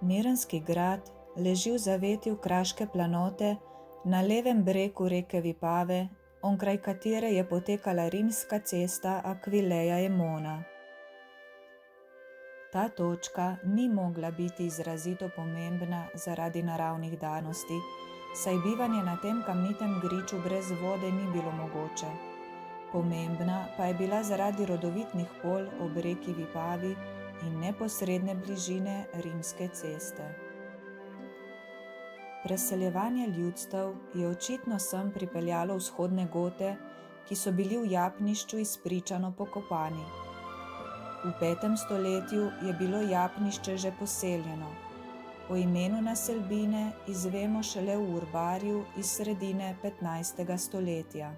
Mirenski grad leži v zavetju kraške planote na levem bregu reke Vipave, onkraj katere je potekala rimska cesta Aquileia Emona. Ta točka ni mogla biti izrazito pomembna zaradi naravnih danosti, saj bivanje na tem kamnitem griču brez vode ni bilo mogoče. Pomembna pa je bila zaradi rodovitnih polj ob reki Vipavi in neposredne bližine rimske ceste. Preseljevanje ljudstev je očitno sem pripeljalo vzhodne Gote, ki so bili v Japnišču izpričano pokopani. V 5. stoletju je bilo Japnišče že poseljeno. O imenu naselbine izvemo šele v urbarju iz sredine 15. stoletja.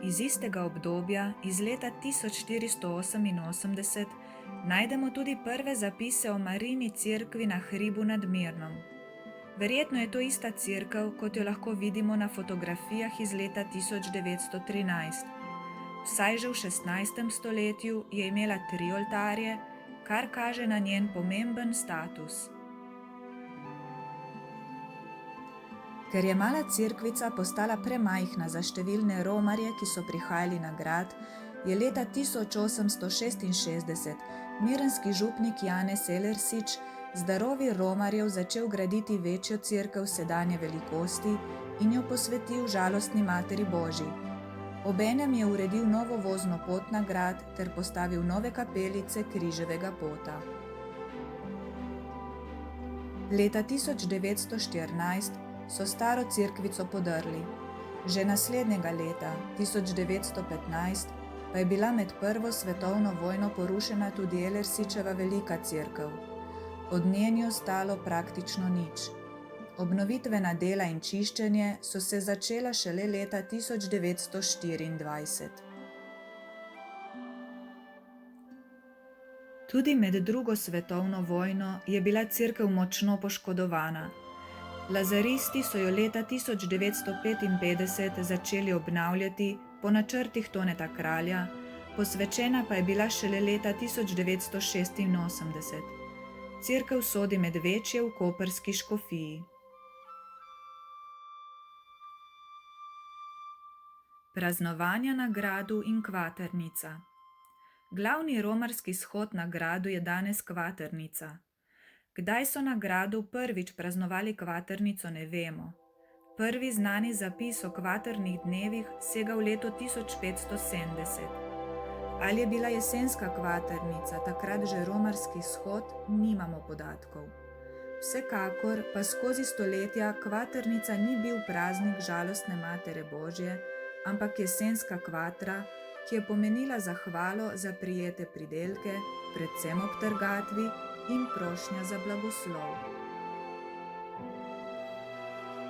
Iz istega obdobja, iz leta 1488, najdemo tudi prve zapise o Marijini cerkvi na hribu nad Mirnom. Verjetno je to ista cerkev, kot jo lahko vidimo na fotografijah iz leta 1913. Vsaj že v 16. stoletju je imela 3 oltarje, kar kaže na njen pomemben status. Ker je mala cerkvica postala premajhna za številne romarje, ki so prihajali na grad, je leta 1866 mirenski župnik Janez Elersič z darovi romarjev začel graditi večjo cerkev sedanje velikosti in jo posvetil žalostni Materi Božji. Obenem je uredil novo vozno pot na grad ter postavil nove kapelice križevega pota. Leta 1914 so staro cerkvico podrli. Že naslednjega leta, 1915, pa je bila med Prvo svetovno vojno porušena tudi Elersičeva velika cerkev. Od nje ni ostalo praktično nič. Obnovitvena dela in čiščenje so se začela šele leta 1924. Tudi med drugo svetovno vojno je bila cerkev močno poškodovana. Lazaristi so jo leta 1955 začeli obnavljati po načrtih Toneta Kralja, posvečena pa je bila šele leta 1986. Cerkev sodi med večje v koprski škofiji. Praznovanja na gradu in kvaternica. Glavni romarski shod na gradu je danes kvaternica. Kdaj so na gradu prvič praznovali kvaternico, ne vemo. Prvi znani zapis o kvaternih dnevih sega v leto 1570. Ali je bila jesenska kvaternica takrat že romarski shod, nimamo podatkov. Vsekakor pa skozi stoletja kvaternica ni bil praznik žalostne Matere Božje, ampak jesenska kvatra, ki je pomenila zahvalo za prijete pridelke, predvsem ob trgatvi in prošnja za blagoslov.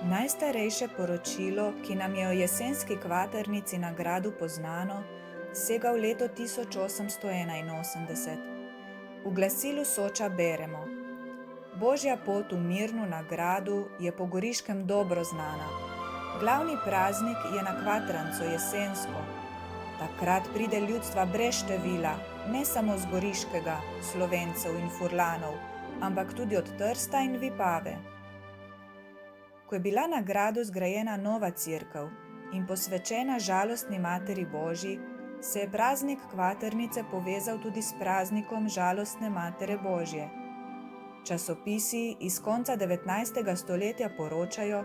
Najstarejše poročilo, ki nam je o jesenski kvaternici na gradu poznano, sega v leto 1881. V glasilu Soča beremo: Božja pot v Mirnu na gradu je po Goriškem dobro znana. Glavni praznik je na kvatranco jesensko. Takrat pride ljudstva brez števila, ne samo z Goriškega, Slovencev in Furlanov, ampak tudi od Trsta in Vipave. Ko je bila na gradu zgrajena nova cerkev in posvečena žalostni Materi Božji, se je praznik kvaternice povezal tudi s praznikom žalostne Matere Božje. Časopisi iz konca 19. stoletja poročajo,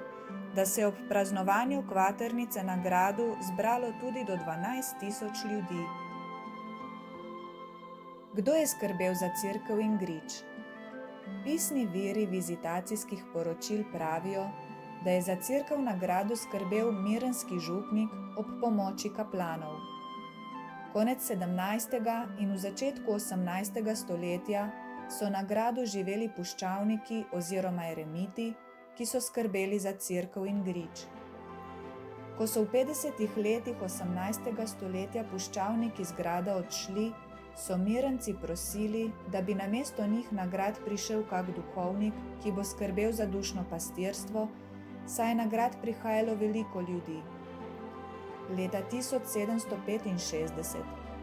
da se je ob praznovanju kvaternice na gradu zbralo tudi do 12.000 ljudi. Kdo je skrbel za cerkev in grič? Pisni viri vizitacijskih poročil pravijo, da je za cerkev na gradu skrbel mirenski župnik ob pomoči kaplanov. Konec 17. in v začetku 18. stoletja so na gradu živeli puščavniki oziroma eremiti, ki so skrbeli za cerkev in grič. Ko so v 50. letih 18. stoletja puščavniki z grada odšli, so mirenci prosili, da bi namesto njih na grad prišel kak duhovnik, ki bo skrbel za dušno pastirstvo, saj je na grad prihajalo veliko ljudi. Leta 1765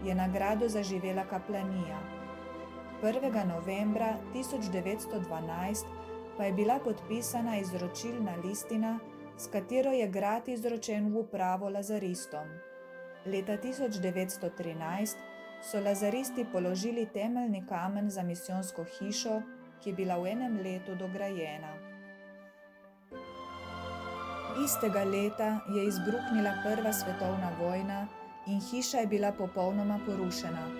je na gradu zaživela kaplanija. 1. novembra 1912 pa je bila podpisana izročilna listina, s katero je grad izročen v upravo lazaristom. Leta 1913 so lazaristi položili temeljni kamen za misijonsko hišo, ki je bila v enem letu dograjena. Istega leta je izbruhnila Prva svetovna vojna in hiša je bila popolnoma porušena.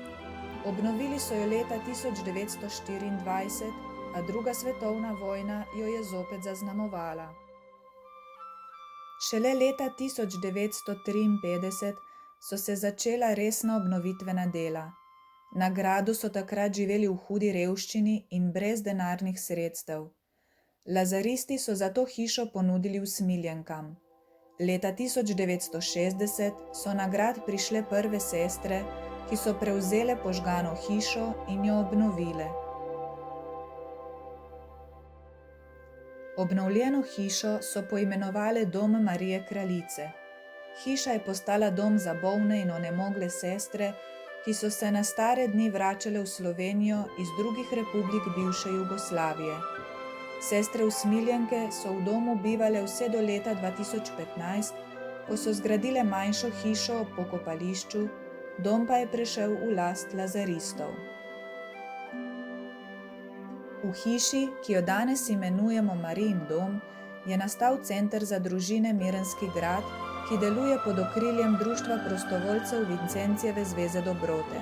Obnovili so jo leta 1924, a Druga svetovna vojna jo je zopet zaznamovala. Šele leta 1953 so se začela resna obnovitvena dela. Na gradu so takrat živeli v hudi revščini in brez denarnih sredstev. Lazaristi so zato hišo ponudili usmiljenkam. Leta 1960 so na grad prišle prve sestre, ki so prevzele požgano hišo in jo obnovile. Obnovljeno hišo so poimenovale Dom Marije Kraljice. Hiša je postala dom za bolne in onemogle sestre, ki so se na stare dni vračale v Slovenijo iz drugih republik bivše Jugoslavije. Sestre usmiljenke so v domu bivale vse do leta 2015, ko so zgradile manjšo hišo ob pokopališču, dom pa je prešel v last lazaristov. V hiši, ki jo danes imenujemo Marijin dom, je nastal center za družine Mirenski grad, ki deluje pod okriljem Društva prostovoljcev Vincencijeve zveze dobrote.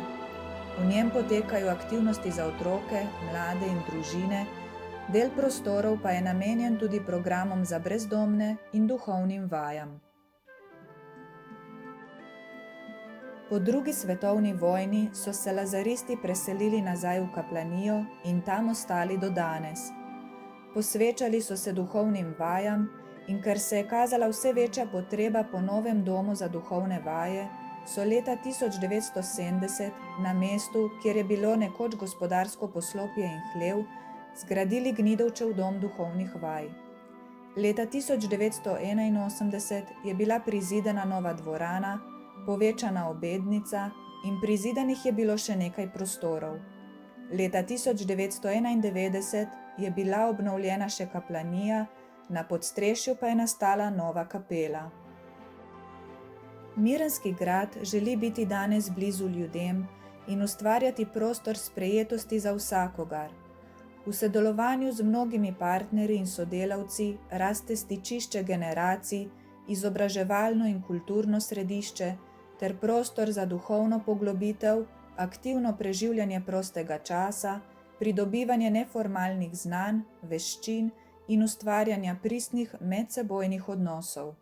V njem potekajo aktivnosti za otroke, mlade in družine, del prostorov pa je namenjen tudi programom za brezdomne in duhovnim vajam. Po drugi svetovni vojni so se lazaristi preselili nazaj v kaplanijo in tam ostali do danes. Posvečali so se duhovnim vajam in ker se je kazala vse večja potreba po novem domu za duhovne vaje, so leta 1970 na mestu, kjer je bilo nekoč gospodarsko poslopje in hlev, zgradili Gnidovčev dom duhovnih vaj. Leta 1981 je bila prizidana nova dvorana, povečana obednica in prizidanih je bilo še nekaj prostorov. Leta 1991 je bila obnovljena še kaplanija, na podstrešju pa je nastala nova kapela. Mirenski grad želi biti danes blizu ljudem in ustvarjati prostor sprejetosti za vsakogar. V sodelovanju z mnogimi partnerji in sodelavci raste stičišče generacij, izobraževalno in kulturno središče ter prostor za duhovno poglobitev, aktivno preživljanje prostega časa, pridobivanje neformalnih znanj, veščin in ustvarjanja pristnih medsebojnih odnosov.